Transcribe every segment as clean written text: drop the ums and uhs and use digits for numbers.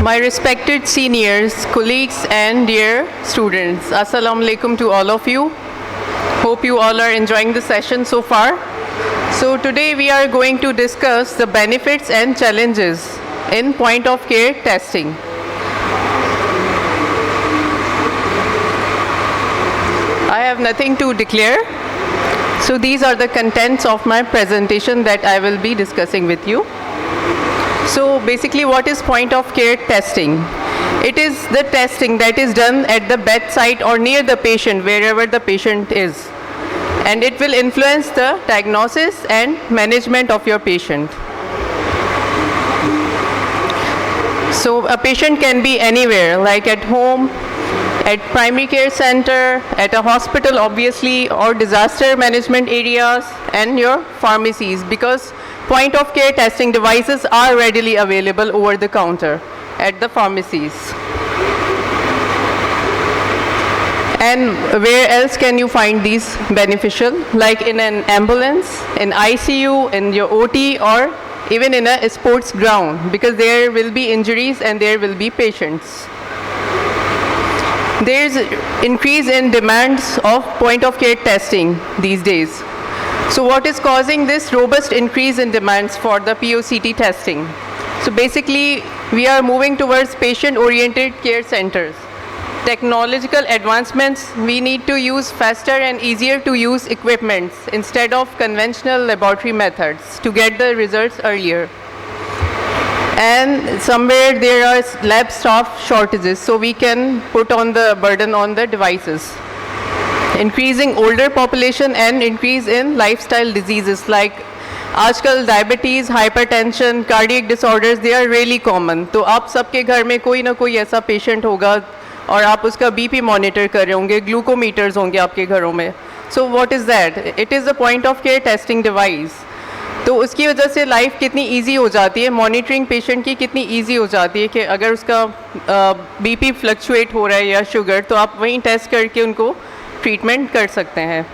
My respected seniors, colleagues and dear students, Assalamu alaikum to all of you. Hope you all are enjoying the session so far. So today we are going to discuss the benefits and challenges in point of care testing. I have nothing to declare. So these are the contents of my presentation that I will be discussing with you. So basically, what is point of care testing? It is the testing that is done at the bedside or near the patient, wherever the patient is. And it will influence the diagnosis and management of your patient. So a patient can be anywhere, like at home, at primary care center, at a hospital obviously, or disaster management areas and your pharmacies, because point of care testing devices are readily available over the counter at the pharmacies. And where else can you find these beneficial? Like in an ambulance, in ICU, in your OT, or even in a sports ground, because there will be injuries and there will be patients. There is increase in demands of point of care testing these days. So what is causing this robust increase in demands for the POCT testing? So basically, we are moving towards patient-oriented care centers. Technological advancements, we need to use faster and easier to use equipments instead of conventional laboratory methods to get the results earlier. And somewhere there are lab staff shortages, so we can put on the burden on the devices. Increasing older population and increase in lifestyle diseases like आजकल diabetes, hypertension, cardiac disorders, they are really common. तो आप सबके घर में कोई ना कोई ऐसा patient होगा और आप उसका BP monitor कर रहे होंगे, glucometers होंगे आपके घरों में. So what is that? It is a point of care testing device. तो उसकी वजह से लाइफ कितनी इजी हो जाती है, मॉनिटरिंग पेशेंट की कितनी इजी हो जाती है कि अगर उसका बीपी फ्लक्चुएट हो रहा है या शुगर, तो आप वहीं टेस्ट करके उनको ट्रीटमेंट कर सकते हैं.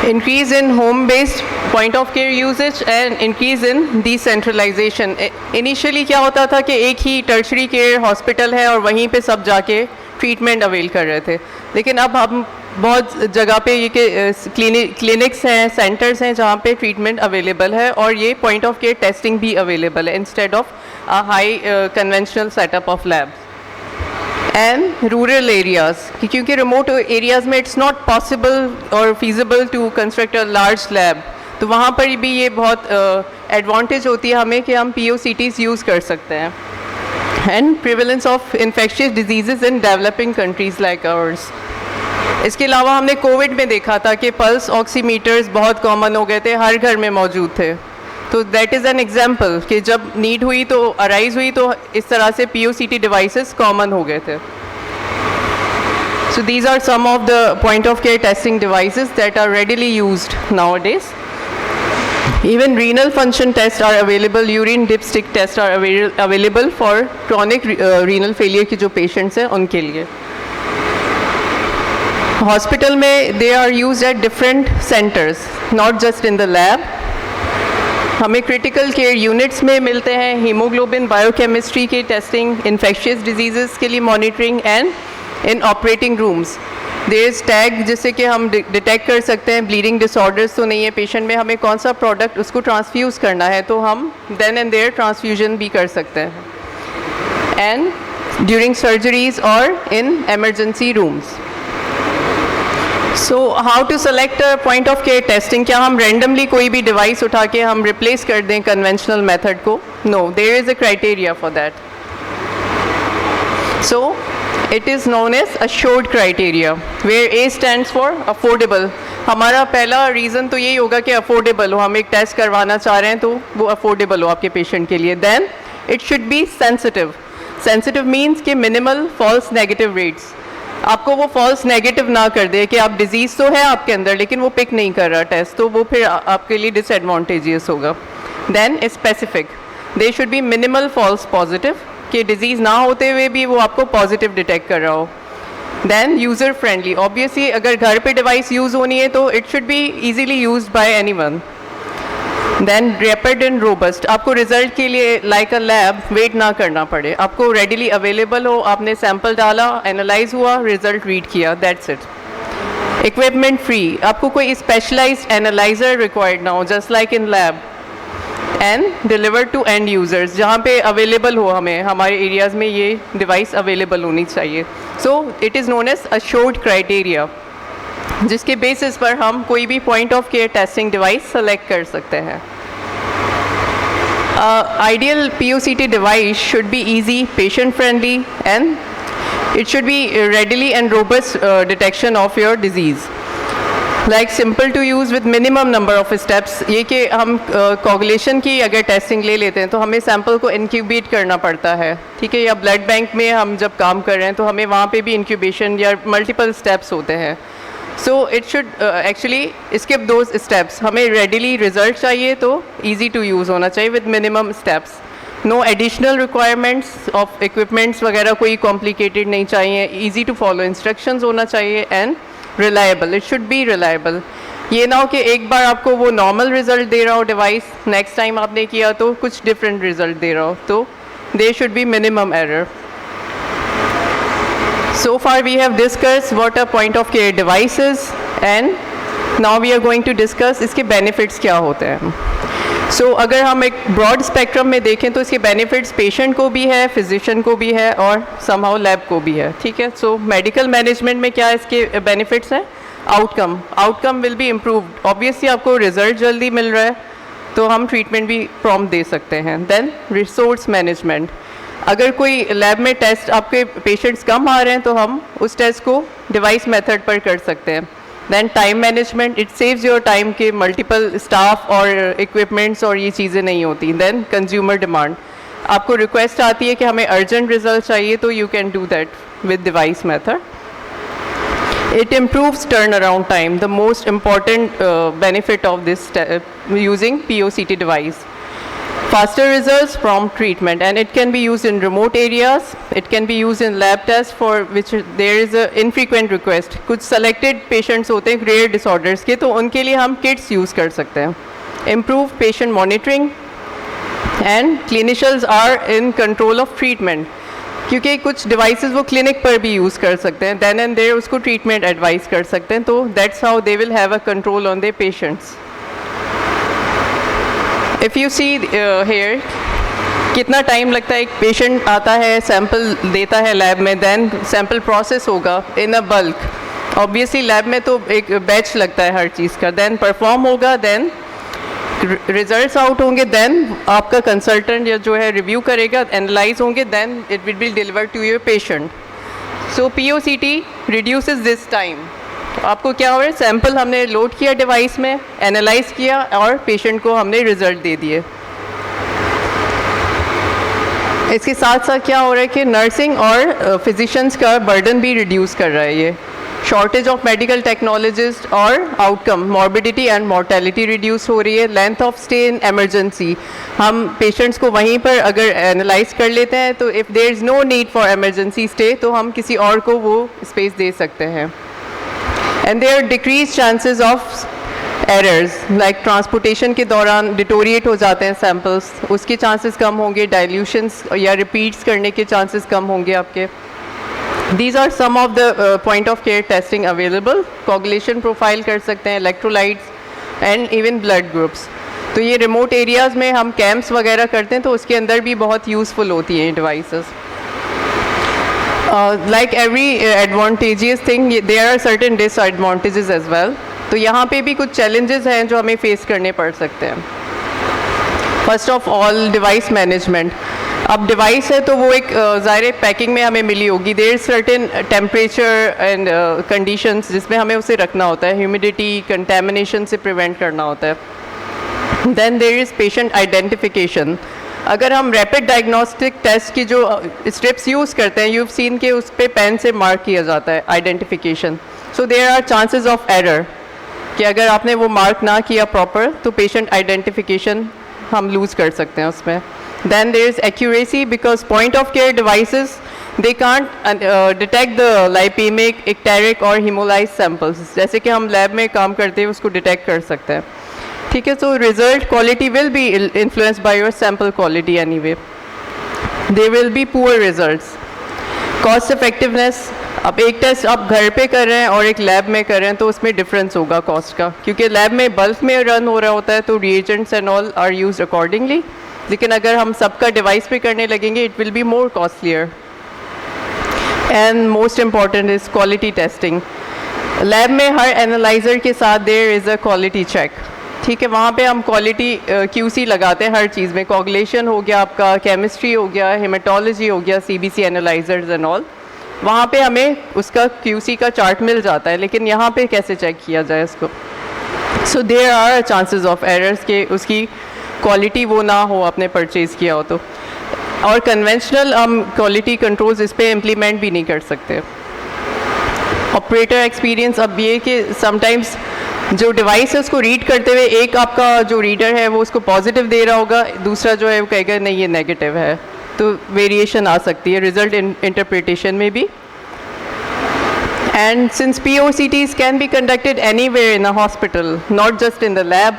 Increase in home based point of care usages and increase in decentralisation. Initially क्या होता था कि एक ही टर्शरी केयर हॉस्पिटल है और वहीं पे सब जाके ट्रीटमेंट अवेल कर रहे थे, लेकिन अब हम बहुत जगह पे ये क्लिनिक्स हैं, सेंटर्स हैं जहाँ पे ट्रीटमेंट अवेलेबल है और ये पॉइंट ऑफ केयर टेस्टिंग भी अवेलेबल है instead of a high conventional setup of labs. And rural areas, क्योंकि रिमोट एरियाज़ में इट्स नॉट पॉसिबल और feasible to construct a large lab, तो वहाँ पर भी ये बहुत एडवांटेज होती है हमें कि हम POCTs यूज़ कर सकते हैं. And prevalence of infectious disease in developing countries like ours. इसके अलावा हमने कोविड में देखा था कि पल्स ऑक्सीमीटर्स बहुत कॉमन हो गए थे, हर घर में मौजूद थे. तो दैट इज़ एन एग्जांपल कि जब नीड हुई तो अराइज हुई तो इस तरह से POCT डिवाइसेस कॉमन हो गए थे. So these are some of the point of care testing devices that are readily used nowadays. Even renal function tests are available, urine dipstick tests are available for chronic renal failure के जो patients हैं उनके लिए. Hospital में they are used at different centers, not just in the lab. हमें critical care units में मिलते हैं हीमोग्लोबिन बायोकेमिस्ट्री की टेस्टिंग, इन्फेक्शियस डिजीज़ के लिए monitoring and in operating rooms there is tag जिससे कि हम डिटेक्ट कर सकते हैं ब्लीडिंग डिसऑर्डर्स तो नहीं है पेशेंट में, हमें कौन सा प्रोडक्ट उसको ट्रांसफ्यूज़ करना है तो हम देन एंड देयर ट्रांसफ्यूजन भी कर सकते हैं. एंड ड्यूरिंग सर्जरीज और in emergency rooms. So how to select point of care testing? क्या हम रेंडमली कोई भी डिवाइस उठा के हम रिप्लेस कर दें कन्वेंशनल मेथड को? No, there is a criteria for that. So it is known as assured criteria where A stands for affordable. हमारा पहला रीज़न तो यही होगा कि अफोर्डेबल हो, हम एक टेस्ट करवाना चाह रहे हैं तो वो अफोर्डेबल हो आपके पेशेंट के लिए. Then it should be sensitive. Sensitive means कि मिनिमल फॉल्स नेगेटिव रेट्स, आपको वो फॉल्स नेगेटिव ना कर दे कि आप डिजीज़ तो है आपके अंदर लेकिन वो पिक नहीं कर रहा टेस्ट, तो वो फिर आपके लिए डिसएडवांटेजियस होगा. Then specific, they should be minimal false positive कि डिजीज़ ना होते हुए भी वो आपको पॉजिटिव डिटेक्ट कर रहा हो. देन यूज़र फ्रेंडली, ऑब्वियसली अगर घर पे डिवाइस यूज़ होनी है तो it should be easily used by anyone. Then rapid and robust, आपको रिजल्ट के लिए लाइक अ लैब वेट ना करना पड़े, आपको रेडिली अवेलेबल हो, आपने सैंपल डाला, एनालाइज हुआ, रिजल्ट रीड किया, दैट्स इट। इक्विपमेंट फ्री, आपको कोई स्पेशलाइज्ड एनालाइजर रिक्वायर्ड ना हो, just like in lab, and deliver to end users, जहाँ पे अवेलेबल हो, हमें हमारे एरियाज़ में ये डिवाइस अवेलेबल होनी चाहिए। So it is known as assured criteria, जिसके बेसिस पर हम कोई भी point of care testing device select कर सकते हैं। Ideal POCT device should be easy, patient friendly, and it should be readily and robust detection of your disease, like simple to use with minimum number of steps। ये कि हम coagulation की अगर testing ले लेते हैं तो हमें सैंपल को इंक्यूबेट करना पड़ता है, ठीक है, या ब्लड बैंक में हम जब काम कर रहे हैं तो हमें वहाँ पे भी इंक्यूबेशन या मल्टीपल स्टेप्स होते हैं। So it should actually skip those steps, हमें रेडिली रिजल्ट चाहिए तो ईजी टू यूज़ होना चाहिए with minimum steps. No additional requirements of equipments वगैरह कोई कॉम्प्लिकेटेड नहीं चाहिए, ईजी टू फॉलो इंस्ट्रक्शंस होना चाहिए, and reliable, it should B reliable. ये ना हो कि एक बार आपको वो नॉर्मल रिजल्ट दे रहा हो डिवाइस, नेक्स्ट टाइम आपने किया तो कुछ डिफरेंट रिजल्ट दे रहा हो, तो there should be minimum error. So far we have discussed what a point of care device is, and now we are going to discuss इसके benefits क्या होते हैं। So अगर हम एक broad spectrum में देखें तो इसके benefits patient को भी है, physician को भी है, और somehow lab को भी है, ठीक है। So medical management में क्या इसके benefits हैं? Outcome will be improved, obviously आपको result जल्दी मिल रहा है तो हम treatment भी prompt दे सकते हैं। Then resource management, अगर कोई लैब में टेस्ट आपके पेशेंट्स कम आ रहे हैं तो हम उस टेस्ट को डिवाइस मेथड पर कर सकते हैं। Then time management, it saves your time के मल्टीपल स्टाफ और इक्विपमेंट्स और ये चीज़ें नहीं होती। देन कंज्यूमर डिमांड, आपको रिक्वेस्ट आती है कि हमें अर्जेंट रिजल्ट चाहिए तो you can do that with device method. It improves turnaround time, the most important benefit of this using POCT device. Faster results from treatment, and it can be used in remote areas, it can be used in lab tests for which there is a infrequent request। कुछ selected patients होते हैं rare disorders के, तो उनके लिए हम kits use कर सकते हैं। Improve patient monitoring, and clinicians are in control of treatment, क्योंकि कुछ devices वो clinic पर भी use कर सकते हैं, then and there उसको treatment advise कर सकते हैं, तो that's how they will have a control on their patients। If you see here, कितना टाइम लगता है, एक पेशेंट आता है, सैंपल देता है लैब में, देन सैंपल प्रोसेस होगा in a bulk, obviously lab में तो एक बैच लगता है हर चीज़ का, देन परफॉर्म होगा, देन रिजल्ट्स आउट होंगे, देन आपका कंसल्टेंट या जो है रिव्यू करेगा, एनालाइज होंगे, then it will be deliver to your patient. So POCT reduces this time. आपको क्या हो रहा है, सैंपल हमने लोड किया डिवाइस में, एनालाइज किया और पेशेंट को हमने रिजल्ट दे दिए। इसके साथ साथ क्या हो रहा है कि नर्सिंग और फिजिशियंस का बर्डन भी रिड्यूस कर रहा है ये। शॉर्टेज ऑफ मेडिकल टेक्नोलॉजिस्ट और outcome, morbidity and mortality reduce हो रही है। Length of stay in emergency, हम पेशेंट्स को वहीं पर अगर एनालाइज कर लेते हैं तो if there is no need for emergency stay तो हम किसी और को वो स्पेस दे सकते हैं। And there decrease chances of errors, like transportation के दौरान डिटोरिएट हो जाते हैं सैम्पल्स, उसके चांसेस कम होंगे, डाइल्यूशंस या रिपीट्स करने के चांसेस कम होंगे आपके। These are some of the point of care testing available। coagulation profile कर सकते हैं, electrolytes and even blood groups। तो ये रिमोट एरियाज़ में हम कैंप्स वगैरह करते हैं तो उसके अंदर भी बहुत यूज़फुल होती हैं ये devices. Like every advantageous thing, there are certain disadvantages as well। तो यहाँ पे भी कुछ challenges हैं जो हमें फेस करने पड़ सकते हैं। First of all device management, अब डिवाइस है तो वो एक ज़ाहिर पैकिंग में हमें मिली होगी, there certain temperature and conditions जिसमें हमें उसे रखना होता है, ह्यूमिडिटी, कंटेमिनेशन से प्रिवेंट करना होता है। Then there is patient identification, अगर हम रैपिड डायग्नोस्टिक टेस्ट की जो स्ट्रिप्स यूज़ करते हैं, यूव सीन के उस पर पेन से मार्क किया जाता है identification, so there are chances of error कि अगर आपने वो मार्क ना किया प्रॉपर तो पेशेंट आइडेंटिफिकेशन हम लूज़ कर सकते हैं उसमें। Then there is accuracy because point of care devices they can't detect the lipemic, icteric और hemolyzed samples, जैसे कि हम लैब में काम करते हैं उसको डिटेक्ट कर सकते हैं। ठीक है, so result quality will be influenced by your sample quality anyway. There will be poor results. Cost effectiveness, अब एक टेस्ट आप घर पे कर रहे हैं और एक लैब में कर रहे हैं तो उसमें डिफरेंस होगा कॉस्ट का, क्योंकि लैब में बल्क में रन हो रहा होता है तो reagents and all are used accordingly, लेकिन अगर हम सबका डिवाइस पे करने लगेंगे it will be more costlier. And most important is quality testing. Lab में हर एनालाइज़र के साथ there is a quality check. ठीक है, वहाँ पे हम क्वालिटी QC लगाते हैं हर चीज़ में. कोगुलेशन हो गया आपका, केमिस्ट्री हो गया, हेमाटोलॉजी हो गया, CBC एनालाइजर्स एंड ऑल, वहाँ पे हमें उसका QC का चार्ट मिल जाता है. लेकिन यहाँ पे कैसे चेक किया जाए इसको? So there are chances of errors के उसकी क्वालिटी वो ना हो आपने परचेज़ किया हो तो. और कन्वेंशनल हम क्वालिटी कंट्रोल्स इस पर इम्प्लीमेंट भी नहीं कर सकते. ऑपरेटर एक्सपीरियंस, अब ये कि समटाइम्स जो डिवाइस है उसको रीड करते हुए एक आपका जो रीडर है वो उसको पॉजिटिव दे रहा होगा, दूसरा जो है वो कहेगा नहीं ये नेगेटिव है, तो वेरिएशन आ सकती है रिजल्ट इंटरप्रिटेशन में भी. And since POCTs can be conducted anywhere in a hospital, not just in the lab,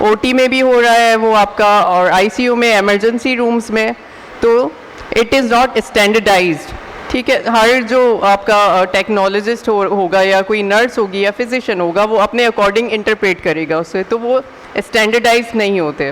OT में भी हो रहा है वो आपका, और ICU में, एमरजेंसी रूम्स में, तो इट इज़ नॉट स्टैंडर्डाइज्ड. ठीक है, हर जो आपका टेक्नोलॉजिस्ट होगा या कोई नर्स होगी या फिजिशियन होगा वो अपने अकॉर्डिंग इंटरप्रेट करेगा उससे, तो वो स्टैंडर्डाइज नहीं होते.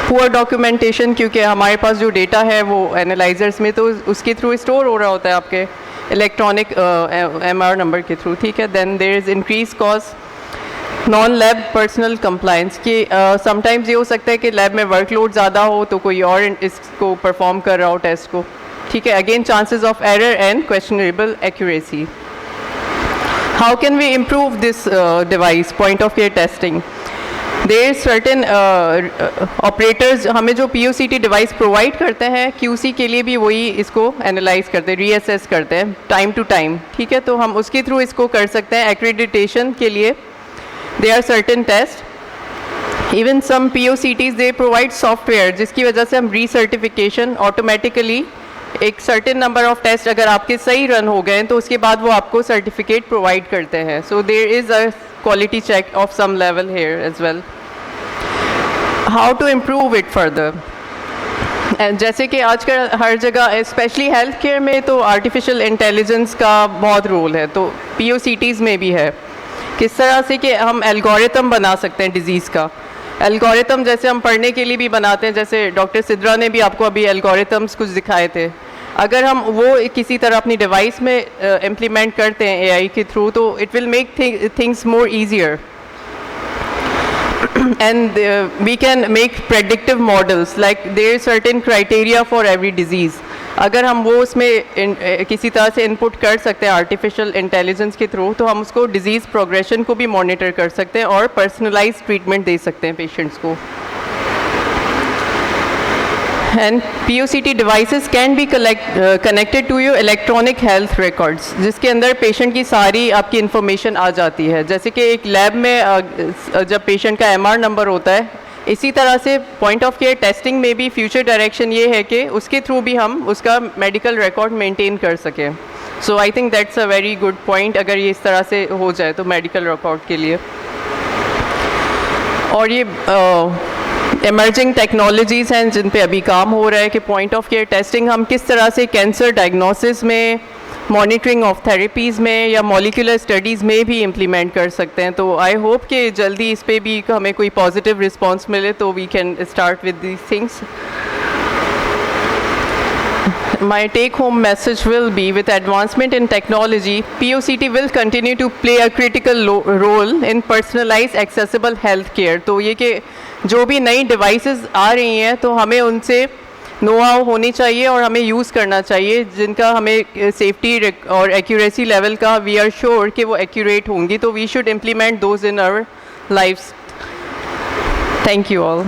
पुअर डॉक्यूमेंटेशन, क्योंकि हमारे पास जो डेटा है वो एनालाइजर्स में तो उसके थ्रू स्टोर हो रहा होता है आपके इलेक्ट्रॉनिक MR नंबर के थ्रू. ठीक है, then there is increase cost. Non lab personnel compliance कि समटाइम्स ये हो सकता है कि लैब में वर्कलोड ज़्यादा हो तो कोई और इसको परफॉर्म कर रहा हो टेस्ट को. ठीक है, again chances of error and questionable accuracy. How can we improve this device point of care testing? There certain operators हमें जो POCT डिवाइस प्रोवाइड करते हैं QC के लिए भी वही इसको एनालाइज करते हैं, रीअसेस करते हैं टाइम टू टाइम. ठीक है, तो हम उसके थ्रू इसको कर सकते हैं. एक्रेडिटेशन के लिए there are certain test. Even some POCTs they provide software जिसकी वजह से हम रीसर्टिफिकेशन ऑटोमेटिकली एक सर्टेन नंबर ऑफ टेस्ट अगर आपके सही रन हो गए तो उसके बाद वो आपको सर्टिफिकेट प्रोवाइड करते हैं. So there is a quality check of some level here as well. How to improve it further? जैसे कि आजकल हर जगह स्पेशली हेल्थ केयर में तो आर्टिफिशियल इंटेलिजेंस का बहुत रोल है, तो POCTs में भी है. किस तरह से कि हम एल्गोरिथम बना सकते हैं डिज़ीज़ का. एल्गोरिथम जैसे हम पढ़ने के लिए भी बनाते हैं, जैसे डॉक्टर सिद्रा ने भी आपको अभी एल्गोरिथम्स कुछ दिखाए थे. अगर हम वो किसी तरह अपनी डिवाइस में इम्प्लीमेंट करते हैं AI के थ्रू तो it will make things more easier. and we can make predictive models like there is certain criteria for every disease. अगर हम वो उसमें किसी तरह से इनपुट कर सकते हैं आर्टिफिशियल इंटेलिजेंस के थ्रू तो हम उसको डिजीज़ प्रोग्रेशन को भी मॉनिटर कर सकते हैं और पर्सनलाइज ट्रीटमेंट दे सकते हैं पेशेंट्स को. And POCT devices can be connected to your electronic health records, जिसके अंदर पेशेंट की सारी आपकी इन्फॉर्मेशन आ जाती है. जैसे कि एक लैब में जब पेशेंट का MR नंबर होता है, इसी तरह से पॉइंट ऑफ केयर टेस्टिंग में भी फ्यूचर डायरेक्शन ये है कि उसके थ्रू भी हम उसका मेडिकल रिकॉर्ड मेंटेन कर सकें. So I think that's a very good point अगर ये इस तरह से हो जाए तो मेडिकल रिकॉर्ड के लिए. और ये इमर्जिंग टेक्नोलॉजीज़ हैं जिन पे अभी काम हो रहा है कि पॉइंट ऑफ केयर टेस्टिंग हम किस तरह से कैंसर डायग्नोसिस में, मॉनिटरिंग ऑफ थेरेपीज़ में या मॉलिक्यूलर स्टडीज़ में भी इम्प्लीमेंट कर सकते हैं. तो आई होप कि जल्दी इस पे भी हमें कोई पॉजिटिव रिस्पांस मिले तो we can start with these things. My take-home message will be, with advancement in technology, POCT will continue to play a critical role in personalized, accessible health care. तो ये कि जो भी नई डिवाइसेस आ रही हैं तो हमें उनसे नो हाउ होनी चाहिए और हमें यूज़ करना चाहिए जिनका हमें सेफ्टी और एक्यूरेसी लेवल का वी आर श्योर कि वो एक्यूरेट होंगी. तो we should implement those in our lifes. Thank you all.